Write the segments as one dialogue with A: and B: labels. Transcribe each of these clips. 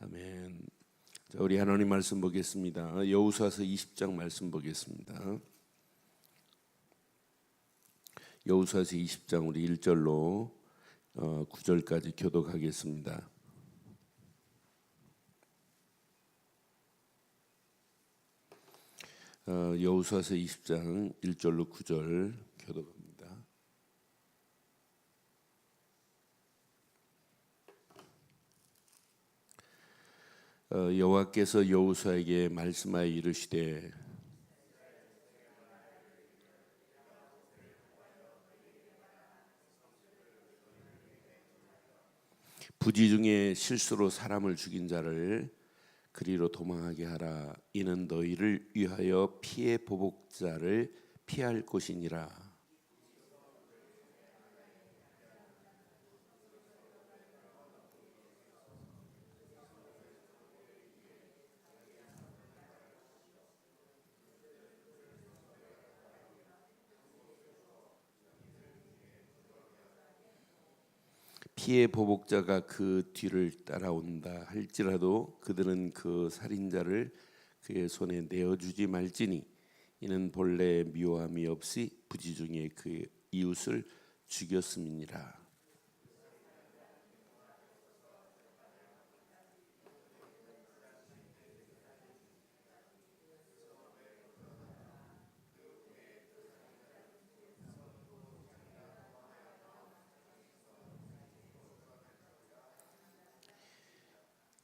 A: 아멘. 자, 우리 하나님 말씀 보겠습니다. 여호수아서 20장 말씀 보겠습니다. 여호수아서 20장 우리 1절로 9절까지 교독하겠습니다. 여호수아서 20장 1절로 9절 교독합니다. 여호와께서 여호수아에게 말씀하여 이르시되 부지 중에 실수로 사람을 죽인 자를 그리로 도망하게 하라. 이는 너희를 위하여 피해 보복자를 피할 것이니라. 피해 보복자가 그 뒤를 따라온다 할지라도 그들은 그 살인자를 그의 손에 내어주지 말지니 이는 본래 미워함이 없이 부지 중에 그 이웃을 죽였음이니라.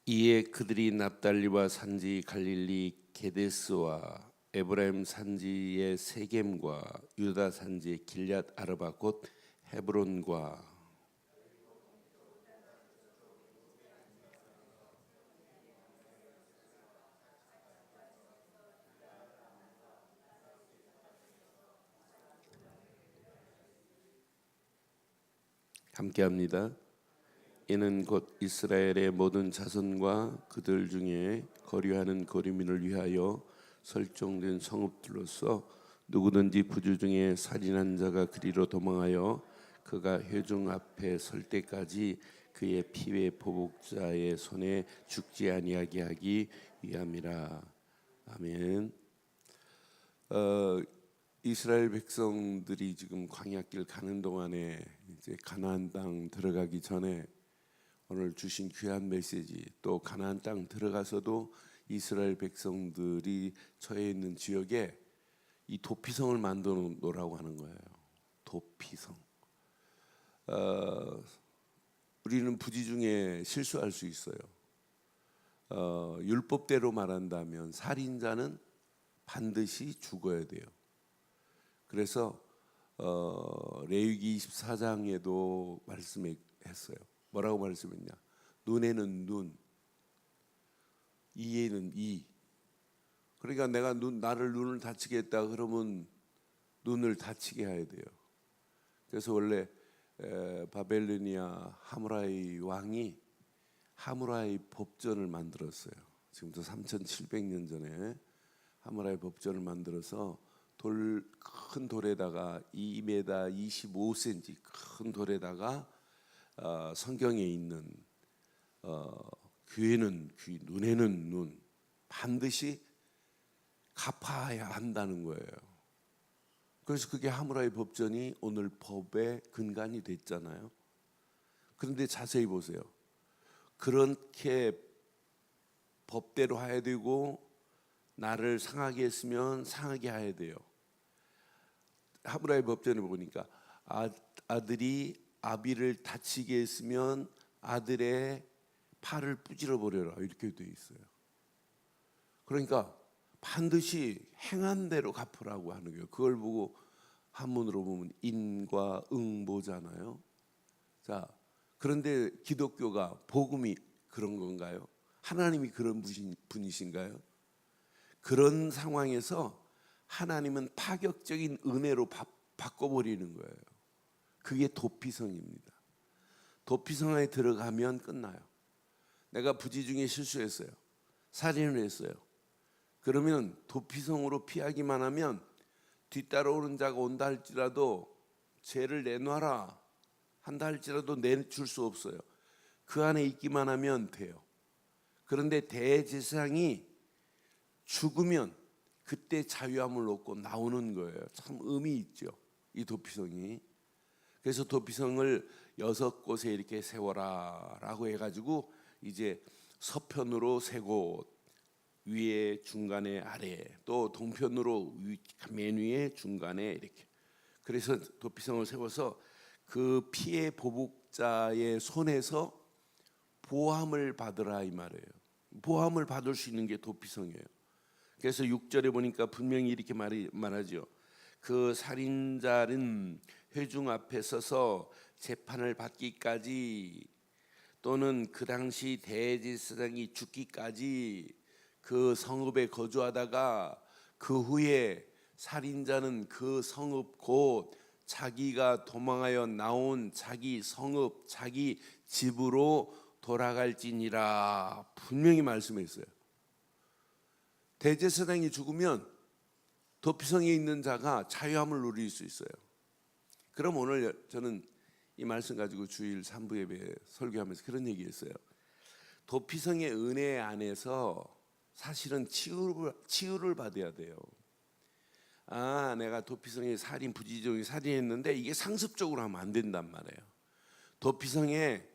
A: 이에 그들이 납달리와 산지 갈릴리 게데스와 에브라임 산지의 세겜과 유다 산지의 길앗 아르바 곧 헤브론과 함께합니다. 이는 곧 이스라엘의 모든 자손과 그들 중에 거류하는 거류민을 위하여 설정된 성읍들로서 누구든지 부주 중에 살인한 자가 그리로 도망하여 그가 회중 앞에 설 때까지 그의 피해 보복자의 손에 죽지 아니하게 하기 위함이라. 아멘. 이스라엘 백성들이 지금 광야길 가는 동안에 이제 가나안 땅 들어가기 전에 오늘 주신 귀한 메시지, 또 가나안 땅 들어가서도 이스라엘 백성들이 처해 있는 지역에 이 도피성을 만들어 놓으라고 하는 거예요. 도피성. 우리는 부지 중에 실수할 수 있어요. 율법대로 말한다면 살인자는 반드시 죽어야 돼요. 그래서 레위기 24장에도 말씀했어요. 뭐라고 말씀했냐? 눈에는 눈, 이에는 이. 그러니까 내가 나를 눈을 다치겠다 그러면 눈을 다치게 해야 돼요. 그래서 원래 바벨로니아 하무라이 왕이 하무라이 법전을 만들었어요. 지금부터 3700년 전에 하무라이 법전을 만들어서 큰 돌에다가 2m 25cm 큰 돌에다가 성경에 있는 귀에는 귀, 눈에는 눈 반드시 갚아야 한다는 거예요. 그래서 그게 하무라이 법전이 오늘 법의 근간이 됐잖아요. 그런데 자세히 보세요. 그렇게 법대로 해야 되고 나를 상하게 했으면 상하게 해야 돼요. 하무라이 법전에 보니까 아들이 아비를 다치게 했으면 아들의 팔을 부질러 버려라 이렇게 돼 있어요. 그러니까 반드시 행한 대로 갚으라고 하는 거예요. 그걸 보고 한문으로 보면 인과 응보잖아요. 자, 그런데 기독교가 복음이 그런 건가요? 하나님이 그런 분이신가요? 그런 상황에서 하나님은 파격적인 은혜로 바꿔버리는 거예요. 그게 도피성입니다. 도피성에 들어가면 끝나요. 내가 부지 중에 실수했어요. 살인을 했어요. 그러면 도피성으로 피하기만 하면 뒤따라오는 자가 온다 할지라도 죄를 내놔라 한다 할지라도 내줄 수 없어요. 그 안에 있기만 하면 돼요. 그런데 대제사장이 죽으면 그때 자유함을 얻고 나오는 거예요. 참 의미 있죠, 이 도피성이. 그래서 도피성을 6곳에 이렇게 세워라라고 해가지고 이제 서편으로 3곳, 위에 중간에 아래, 또 동편으로 맨 위에 중간에 이렇게. 그래서 도피성을 세워서 그 피해 보복자의 손에서 보함을 받으라 이 말이에요. 보함을 받을 수 있는 게 도피성이에요. 그래서 6절에 보니까 분명히 이렇게 말하죠. 그 살인자는 회중 앞에 서서 재판을 받기까지, 또는 그 당시 대제사장이 죽기까지 그 성읍에 거주하다가 그 후에 살인자는 그 성읍 곧 자기가 도망하여 나온 자기 성읍, 자기 집으로 돌아갈지니라 분명히 말씀했어요. 대제사장이 죽으면 도피성에 있는 자가 자유함을 누릴 수 있어요. 그럼 오늘 저는 이 말씀 가지고 주일 3부 예배 설교하면서 그런 얘기했어요. 도피성의 은혜 안에서 사실은 치유를 받아야 돼요. 내가 도피성에 부지종이 살인했는데 이게 상습적으로 하면 안 된단 말이에요. 도피성에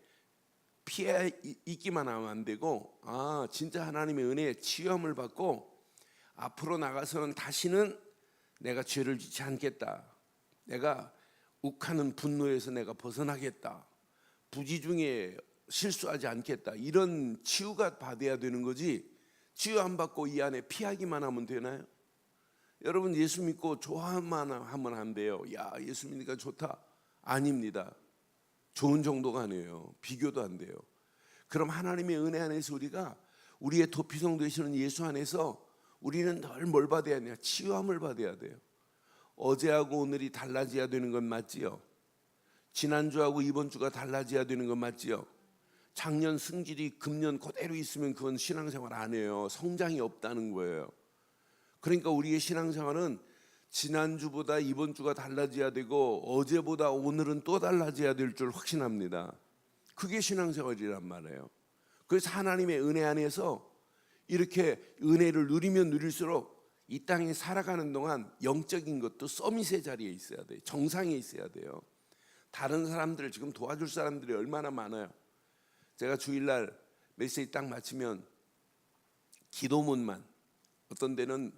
A: 피해 있기만 하면 안 되고, 진짜 하나님의 은혜에 치유함을 받고 앞으로 나가서는 다시는 내가 죄를 짓지 않겠다, 내가 욱하는 분노에서 내가 벗어나겠다, 부지중에 실수하지 않겠다, 이런 치유가 받아야 되는 거지. 치유 안 받고 이 안에 피하기만 하면 되나요? 여러분, 예수 믿고 좋아만 하면 안 돼요. 야, 예수 믿으니까 좋다. 아닙니다. 좋은 정도가 아니에요. 비교도 안 돼요. 그럼 하나님의 은혜 안에서 우리의 도피성 되시는 예수 안에서 우리는 늘 뭘 받아야 하냐? 치유함을 받아야 돼요. 어제하고 오늘이 달라져야 되는 건 맞지요? 지난주하고 이번 주가 달라져야 되는 건 맞지요? 작년 승질이 금년 그대로 있으면 그건 신앙생활 아니에요. 성장이 없다는 거예요. 그러니까 우리의 신앙생활은 지난주보다 이번 주가 달라져야 되고 어제보다 오늘은 또 달라져야 될 줄 확신합니다. 그게 신앙생활이란 말이에요. 그래서 하나님의 은혜 안에서 이렇게 은혜를 누리면 누릴수록 이 땅에 살아가는 동안 영적인 것도 서밋의 자리에 있어야 돼요. 정상에 있어야 돼요. 다른 사람들을 지금 도와줄 사람들이 얼마나 많아요. 제가 주일날 메시지 딱 마치면 기도문만, 어떤 데는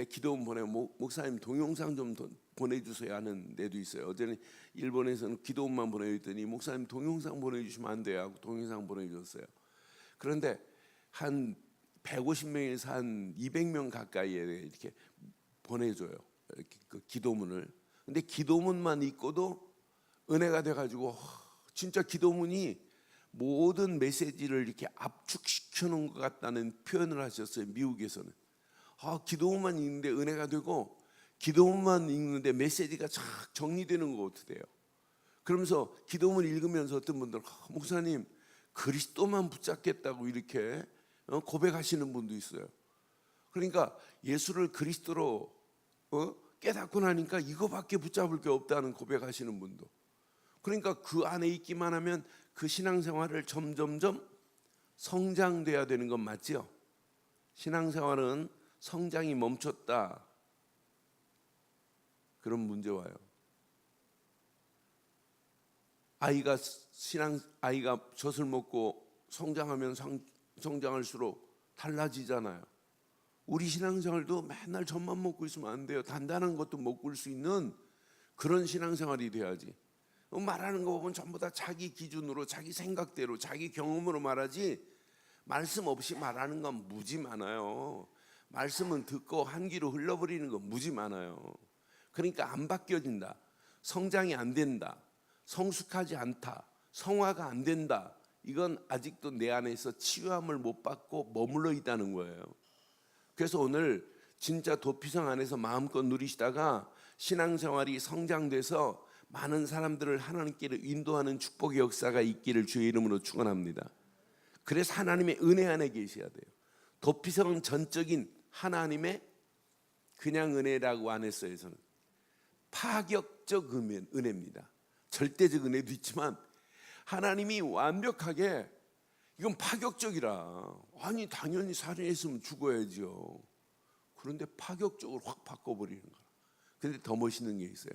A: 기도문 보내요. 목사님 동영상 좀 보내주세요 하는 데도 있어요. 어제는 일본에서는 기도문만 보내줬더니 목사님 동영상 보내주시면 안 돼요 하고 동영상 보내줬어요. 그런데 한 150명에서 한 200명 가까이에 이렇게 보내줘요, 이렇게 그 기도문을. 근데 기도문만 읽고도 은혜가 돼가지고 진짜 기도문이 모든 메시지를 이렇게 압축시켜 놓은 것 같다는 표현을 하셨어요. 미국에서는 기도문만 읽는데 은혜가 되고, 기도문만 읽는데 메시지가 쫙 정리되는 것 같아요. 그러면서 기도문 읽으면서 어떤 분들 목사님 그리스도만 붙잡겠다고 이렇게 고백하시는 분도 있어요. 그러니까 예수를 그리스도로 깨닫고 나니까 이거밖에 붙잡을 게 없다는 고백하시는 분도. 그러니까 그 안에 있기만 하면 그 신앙생활을 점점점 성장돼야 되는 건 맞지요? 신앙생활은 성장이 멈췄다, 그런 문제 와요. 아이가 젖을 먹고 성장하면 성장할수록 달라지잖아요. 우리 신앙생활도 맨날 젖만 먹고 있으면 안 돼요. 단단한 것도 먹을 수 있는 그런 신앙생활이 돼야지. 말하는 거 보면 전부 다 자기 기준으로, 자기 생각대로, 자기 경험으로 말하지, 말씀 없이 말하는 건 무지 많아요. 말씀은 듣고 한 귀로 흘러버리는 건 무지 많아요. 그러니까 안 바뀌어진다, 성장이 안 된다, 성숙하지 않다, 성화가 안 된다, 이건 아직도 내 안에서 치유함을 못 받고 머물러 있다는 거예요. 그래서 오늘 진짜 도피성 안에서 마음껏 누리시다가 신앙생활이 성장돼서 많은 사람들을 하나님께로 인도하는 축복의 역사가 있기를 주의 이름으로 축원합니다. 그래서 하나님의 은혜 안에 계셔야 돼요. 도피성은 전적인 하나님의 그냥 은혜라고 안 했어요. 저는 파격적 은혜입니다. 절대적 은혜도 있지만 하나님이 완벽하게 이건 파격적이라. 아니 당연히 살인했으면 죽어야죠. 그런데 파격적으로 확 바꿔버리는 거야. 근데 더 멋있는 게 있어요.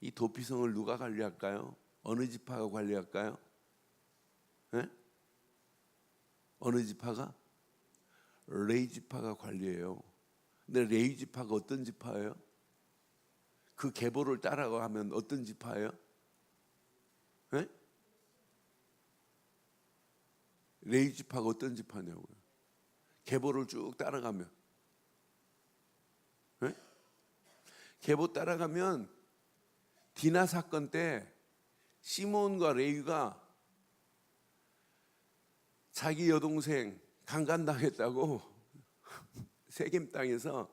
A: 이 도피성을 누가 관리할까요? 어느 지파가 관리할까요? 네? 어느 지파가? 레위 지파가 관리해요. 근데 레위 지파가 어떤 지파예요? 그 계보를 따라가면 어떤 지파예요? 네? 레위 지파가 어떤 지파냐고요. 계보를 쭉 따라가면, 네? 계보 따라가면 디나 사건 때 시몬과 레위가 자기 여동생 강간당했다고 세겜 땅에서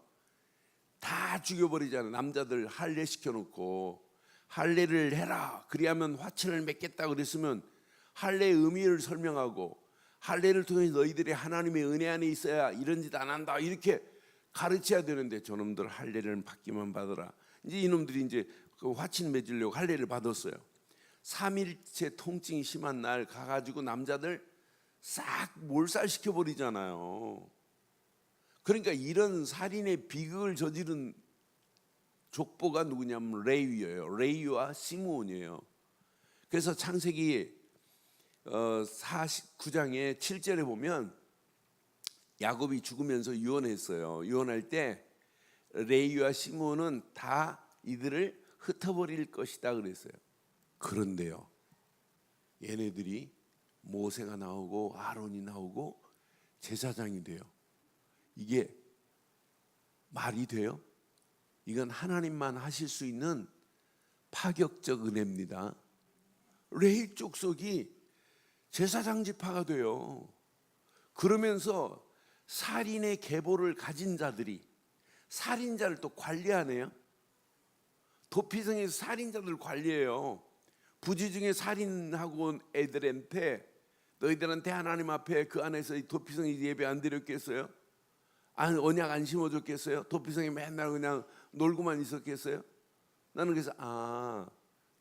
A: 다 죽여버리잖아요. 남자들 할례 시켜놓고 할례를 해라. 그리하면 화친을 맺겠다 그랬으면 할례의 의미를 설명하고 할례를 통해서 너희들이 하나님의 은혜 안에 있어야 이런 짓 안 한다 이렇게 가르쳐야 되는데 저놈들 할례를 받기만 받아라. 이제 이놈들이 이제 그 화친 맺으려고 할례를 받았어요. 3일째 통증이 심한 날 가가지고 남자들 싹 몰살시켜 버리잖아요. 그러니까 이런 살인의 비극을 저지른 족보가 누구냐면 레위예요. 레위와 시므온이에요. 그래서 창세기 49장의 7절에 보면 야곱이 죽으면서 유언했어요. 유언할 때 레위와 시므온은 다 이들을 흩어버릴 것이다 그랬어요. 그런데요, 얘네들이 모세가 나오고 아론이 나오고 제사장이 돼요. 이게 말이 돼요? 이건 하나님만 하실 수 있는 파격적 은혜입니다. 레위 족속이 제사장 지파가 돼요. 그러면서 살인의 계보를 가진 자들이 살인자를 또 관리하네요. 도피성에서 살인자들 관리해요. 부지 중에 살인하고 온 애들한테 너희들한테 하나님 앞에 그 안에서 이 도피성이 예배 안 드렸겠어요? 언약 안 심어줬겠어요? 도피성이 맨날 그냥 놀고만 있었겠어요? 나는 그래서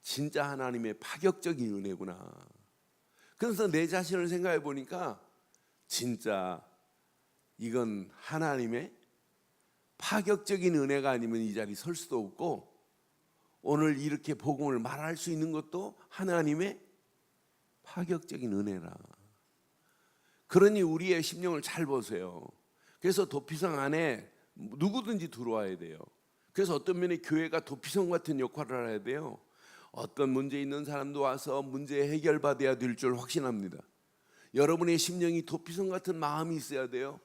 A: 진짜 하나님의 파격적인 은혜구나. 그래서 내 자신을 생각해 보니까 진짜 이건 하나님의 파격적인 은혜가 아니면 이 자리 설 수도 없고 오늘 이렇게 복음을 말할 수 있는 것도 하나님의 파격적인 은혜라. 그러니 우리의 심령을 잘 보세요. 그래서 도피성 안에 누구든지 들어와야 돼요. 그래서 어떤 면에 교회가 도피성 같은 역할을 해야 돼요. 어떤 문제 있는 사람도 와서 문제 해결받아야 될 줄 확신합니다. 여러분의 심령이 도피성 같은 마음이 있어야 돼요.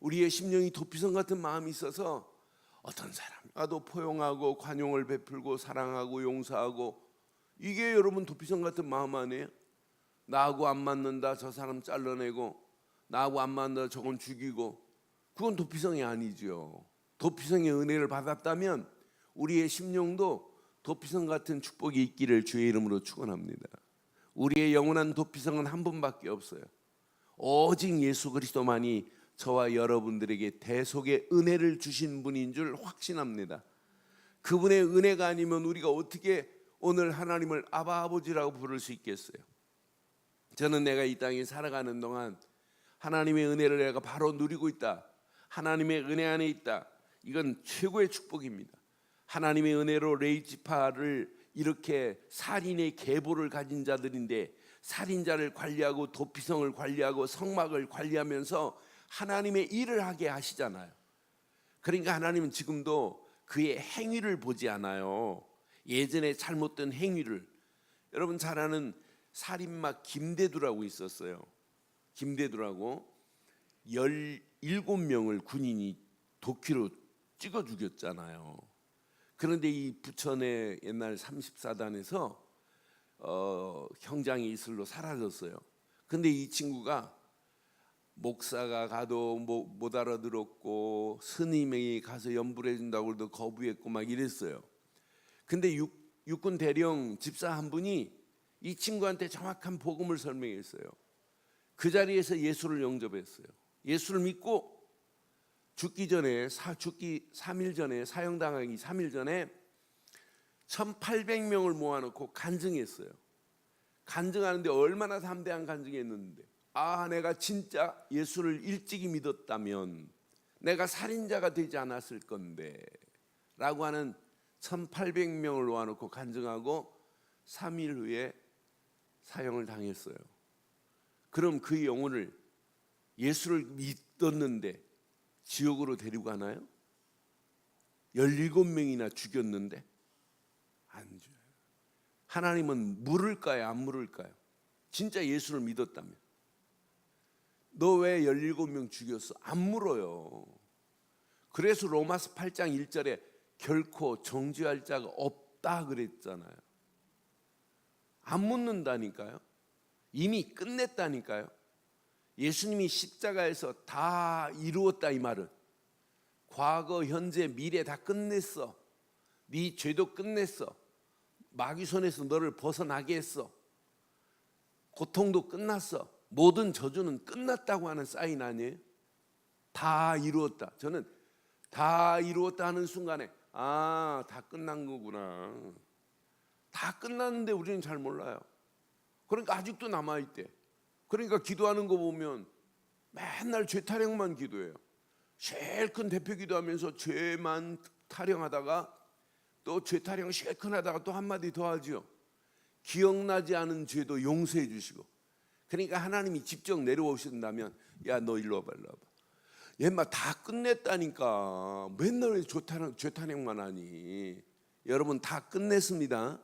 A: 우리의 심령이 도피성 같은 마음이 있어서 어떤 사람과도 포용하고 관용을 베풀고 사랑하고 용서하고, 이게 여러분 도피성 같은 마음 아니에요? 나하고 안 맞는다 저 사람 잘라내고, 나하고 안 맞는다 저건 죽이고, 그건 도피성이 아니죠. 도피성의 은혜를 받았다면 우리의 심령도 도피성 같은 축복이 있기를 주의 이름으로 축원합니다. 우리의 영원한 도피성은 한 분밖에 없어요. 오직 예수 그리스도만이 저와 여러분들에게 대속의 은혜를 주신 분인 줄 확신합니다. 그분의 은혜가 아니면 우리가 어떻게 오늘 하나님을 아바 아버지라고 부를 수 있겠어요? 저는 내가 이 땅에 살아가는 동안 하나님의 은혜를 내가 바로 누리고 있다, 하나님의 은혜 안에 있다, 이건 최고의 축복입니다. 하나님의 은혜로 레위 지파를 이렇게 살인의 계보를 가진 자들인데 살인자를 관리하고 도피성을 관리하고 성막을 관리하면서 하나님의 일을 하게 하시잖아요. 그러니까 하나님은 지금도 그의 행위를 보지 않아요. 예전에 잘못된 행위를. 여러분 잘 아는 살인마 김대두라고 있었어요. 김대두라고 17명을 군인이 도끼로 찍어 죽였잖아요. 그런데 이 부천의 옛날 34단에서 형장이 이슬로 사라졌어요. 근데 이 친구가 목사가 가도 못 알아들었고 스님이 가서 연불해 준다고 해도 거부했고 막 이랬어요. 근데 육군 대령 집사 한 분이 이 친구한테 정확한 복음을 설명했어요. 그 자리에서 예수를 영접했어요. 예수를 믿고 죽기 전에 3일 전에 사형당하기 3일 전에 1800명을 모아놓고 간증했어요. 간증하는데 얼마나 담대한 간증했는데 내가 진짜 예수를 일찍이 믿었다면 내가 살인자가 되지 않았을 건데 라고 하는 1800명을 모아놓고 간증하고 3일 후에 사형을 당했어요. 그럼 그 영혼을 예수를 믿었는데 지옥으로 데리고 가나요? 17명이나 죽였는데 안 줘요. 하나님은 물을까요? 안 물을까요? 진짜 예수를 믿었다면. 너 왜 17명 죽였어? 안 물어요. 그래서 로마서 8장 1절에 결코 정죄할 자가 없다 그랬잖아요. 안 묻는다니까요. 이미 끝냈다니까요. 예수님이 십자가에서 다 이루었다 이 말은 과거, 현재, 미래 다 끝냈어. 네 죄도 끝냈어. 마귀 손에서 너를 벗어나게 했어. 고통도 끝났어. 모든 저주는 끝났다고 하는 사인 아니에요? 다 이루었다. 저는 다 이루었다 하는 순간에 다 끝난 거구나. 다 끝났는데 우리는 잘 몰라요. 그러니까 아직도 남아있대. 그러니까 기도하는 거 보면 맨날 죄 타령만 기도해요. 제일 큰 대표 기도하면서 죄만 타령하다가 또 죄 타령 실컷하다가 또 한마디 더 하죠. 기억나지 않은 죄도 용서해 주시고. 그러니까 하나님이 직접 내려오신다면 야 너 일로 와봐 일로 와봐. 얘마 다 끝냈다니까. 맨날 왜 죄 타령만 하니. 여러분 다 끝냈습니다.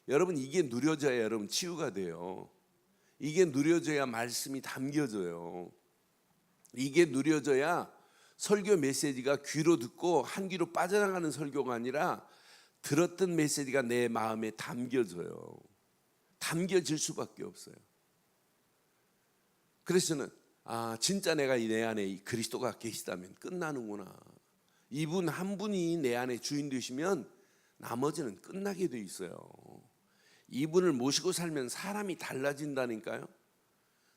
A: 여러분 이게 누려져야 여러분 치유가 돼요. 이게 누려져야 말씀이 담겨져요. 이게 누려져야 설교 메시지가 귀로 듣고 한 귀로 빠져나가는 설교가 아니라 들었던 메시지가 내 마음에 담겨져요. 담겨질 수밖에 없어요. 그래서 저는 진짜 내가 내 안에 그리스도가 계시다면 끝나는구나. 이분 한 분이 내 안에 주인 되시면 나머지는 끝나게 돼 있어요. 이분을 모시고 살면 사람이 달라진다니까요.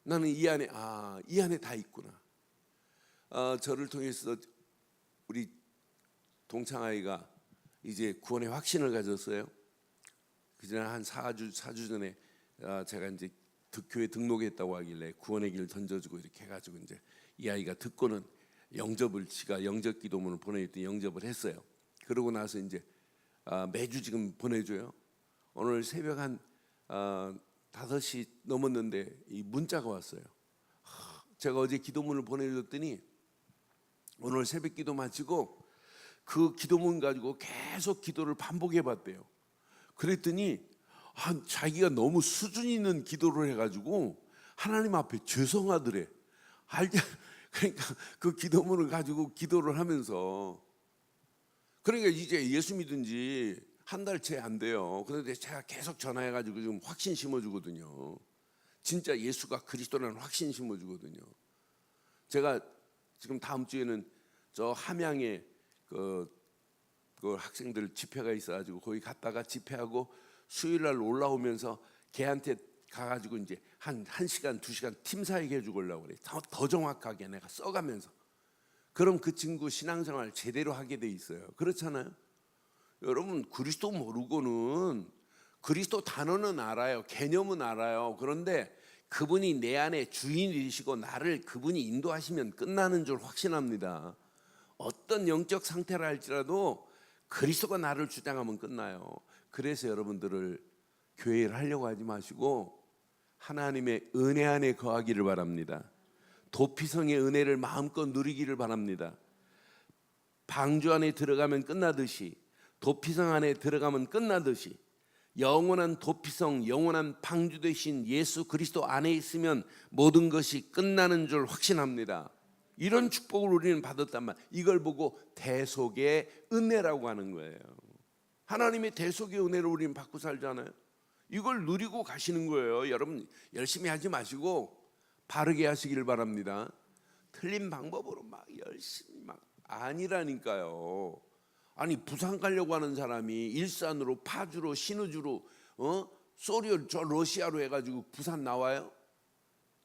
A: 나는 이 안에 다 있구나. 저를 통해서 우리 동창아이가 이제 구원의 확신을 가졌어요. 그전에 한 4주 전에 제가 이제 교회 등록했다고 하길래 구원의 길을 던져주고 이렇게 해가지고 이제 이 아이가 듣고는 지가 영접 기도문을 보내줬더니 영접을 했어요. 그러고 나서 이제 매주 지금 보내줘요. 오늘 새벽 한 5시 넘었는데 이 문자가 왔어요. 제가 어제 기도문을 보내줬더니 오늘 새벽 기도 마치고 그 기도문 가지고 계속 기도를 반복해 봤대요. 그랬더니 자기가 너무 수준 있는 기도를 해가지고 하나님 앞에 죄송하더래. 그러니까 그 기도문을 가지고 기도를 하면서 그러니까 이제 예수 믿은 지 한 달 채 안 돼요. 그런데 제가 계속 전화해가지고 좀 확신 심어주거든요. 진짜 예수가 그리스도라는 확신 심어주거든요. 제가 지금 다음 주에는 저 함양에 그 학생들 집회가 있어가지고 거기 갔다가 집회하고 수요일날 올라오면서 걔한테 가가지고 이제 한 1시간 2시간 팀사역 해주고 오려고 그래. 더 정확하게 내가 써가면서. 그럼 그 친구 신앙생활 제대로 하게 돼 있어요. 그렇잖아요. 여러분 그리스도 모르고는 그리스도 단어는 알아요. 개념은 알아요. 그런데 그분이 내 안에 주인이시고 나를 그분이 인도하시면 끝나는 줄 확신합니다. 어떤 영적 상태라 할지라도 그리스도가 나를 주장하면 끝나요. 그래서 여러분들을 교회를 하려고 하지 마시고 하나님의 은혜 안에 거하기를 바랍니다. 도피성의 은혜를 마음껏 누리기를 바랍니다. 방주 안에 들어가면 끝나듯이 도피성 안에 들어가면 끝나듯이 영원한 도피성, 영원한 방주 되신 예수 그리스도 안에 있으면 모든 것이 끝나는 줄 확신합니다. 이런 축복을 우리는 받았단 말. 이걸 보고 대속의 은혜라고 하는 거예요. 하나님의 대속의 은혜를 우리는 받고 살잖아요. 이걸 누리고 가시는 거예요. 여러분 열심히 하지 마시고 바르게 하시기를 바랍니다. 틀린 방법으로 막 열심히 막 아니라니까요. 아니 부산 가려고 하는 사람이 일산으로 파주로 신의주로 소리를 저 러시아로 해가지고 부산 나와요?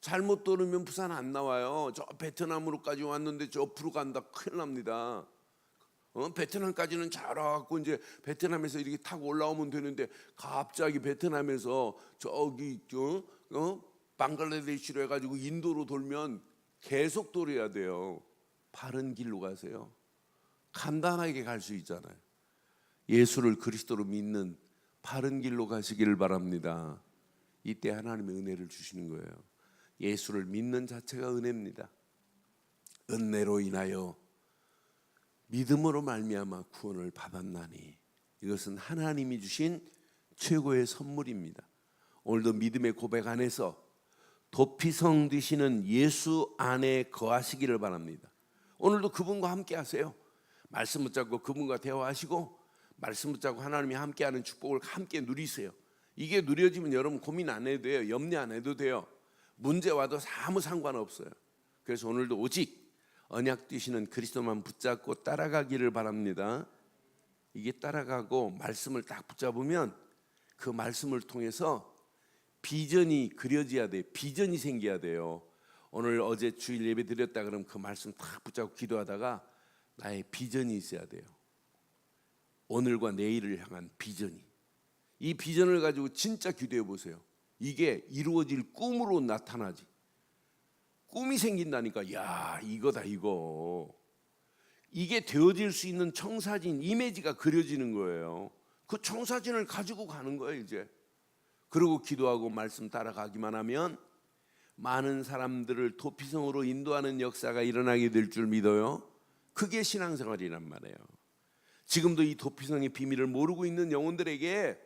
A: 잘못 들으면 부산 안 나와요. 저 베트남으로까지 왔는데 저 앞으로 간다 큰일 납니다. 베트남까지는 잘 와갖고 이제 베트남에서 이렇게 타고 올라오면 되는데 갑자기 베트남에서 저기 방글라데시로 해가지고 인도로 돌면 계속 돌아야 돼요. 바른 길로 가세요. 간단하게 갈 수 있잖아요. 예수를 그리스도로 믿는 바른 길로 가시기를 바랍니다. 이때 하나님의 은혜를 주시는 거예요. 예수를 믿는 자체가 은혜입니다. 은혜로 인하여 믿음으로 말미암아 구원을 받았나니 이것은 하나님이 주신 최고의 선물입니다. 오늘도 믿음의 고백 안에서 도피성 되시는 예수 안에 거하시기를 바랍니다. 오늘도 그분과 함께 하세요. 말씀 붙잡고 그분과 대화하시고 말씀 붙잡고 하나님이 함께하는 축복을 함께 누리세요. 이게 누려지면 여러분 고민 안 해도 돼요. 염려 안 해도 돼요. 문제 와도 아무 상관없어요. 그래서 오늘도 오직 언약 되시는 그리스도만 붙잡고 따라가기를 바랍니다. 이게 따라가고 말씀을 딱 붙잡으면 그 말씀을 통해서 비전이 그려져야 돼. 비전이 생겨야 돼요. 오늘 어제 주일 예배 드렸다 그러면 그 말씀 딱 붙잡고 기도하다가 나의 비전이 있어야 돼요. 오늘과 내일을 향한 비전이. 이 비전을 가지고 진짜 기도해 보세요. 이게 이루어질 꿈으로 나타나지. 꿈이 생긴다니까. 야, 이거다 이거. 이게 되어질 수 있는 청사진, 이미지가 그려지는 거예요. 그 청사진을 가지고 가는 거예요 이제. 그리고 기도하고 말씀 따라가기만 하면 많은 사람들을 도피성으로 인도하는 역사가 일어나게 될 줄 믿어요. 그게 신앙생활이란 말이에요. 지금도 이 도피성의 비밀을 모르고 있는 영혼들에게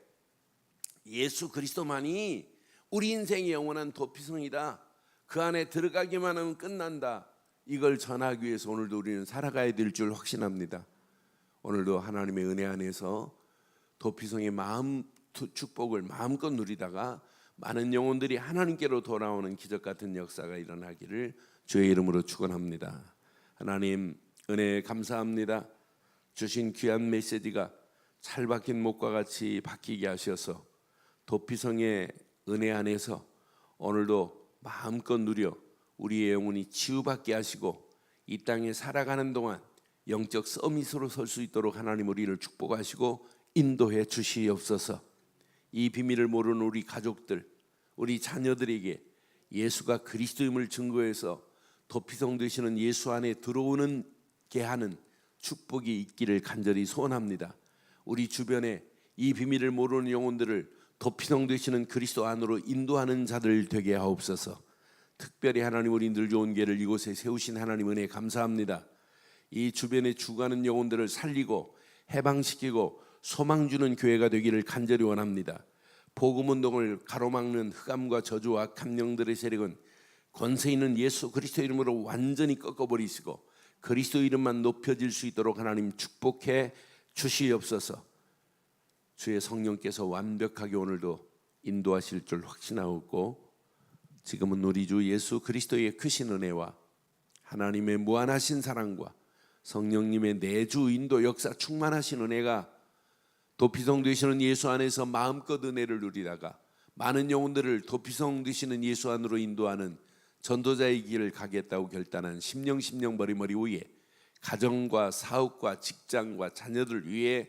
A: 예수 그리스도만이 우리 인생의 영원한 도피성이다. 그 안에 들어가기만 하면 끝난다. 이걸 전하기 위해서 오늘도 우리는 살아가야 될 줄 확신합니다. 오늘도 하나님의 은혜 안에서 도피성의 마음 축복을 마음껏 누리다가 많은 영혼들이 하나님께로 돌아오는 기적 같은 역사가 일어나기를 주의 이름으로 축원합니다. 하나님 은혜 감사합니다. 주신 귀한 메시지가 잘 박힌 목과 같이 박히게 하셔서 도피성의 은혜 안에서 오늘도 마음껏 누려 우리의 영혼이 치유받게 하시고 이 땅에 살아가는 동안 영적 서밋으로 설 수 있도록 하나님 우리를 축복하시고 인도해 주시옵소서. 이 비밀을 모르는 우리 가족들, 우리 자녀들에게 예수가 그리스도임을 증거해서 도피성 되시는 예수 안에 들어오는 게 하는 축복이 있기를 간절히 소원합니다. 우리 주변에 이 비밀을 모르는 영혼들을 도피성 되시는 그리스도 안으로 인도하는 자들 되게 하옵소서. 특별히 하나님 우리 늘 좋은 교회를 이곳에 세우신 하나님 은혜 감사합니다. 이 주변에 죽어가는 영혼들을 살리고 해방시키고 소망 주는 교회가 되기를 간절히 원합니다. 복음운동을 가로막는 흑암과 저주와 악한 영들의 세력은 권세 있는 예수 그리스도 이름으로 완전히 꺾어버리시고 그리스도 이름만 높여질 수 있도록 하나님 축복해 주시옵소서. 주의 성령께서 완벽하게 오늘도 인도하실 줄 확신하옵고 지금은 우리 주 예수 그리스도의 크신 은혜와 하나님의 무한하신 사랑과 성령님의 내주 인도 역사 충만하신 은혜가 도피성 되시는 예수 안에서 마음껏 은혜를 누리다가 많은 영혼들을 도피성 되시는 예수 안으로 인도하는 전도자의 길을 가겠다고 결단한 심령 머리머리 위에 가정과 사업과 직장과 자녀들 위해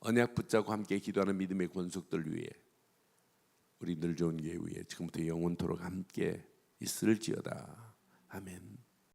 A: 언약 붙잡고 함께 기도하는 믿음의 권속들 위해 우리 늘 좋은 교회 위에 지금부터 영원토록 함께 있을지어다. 아멘.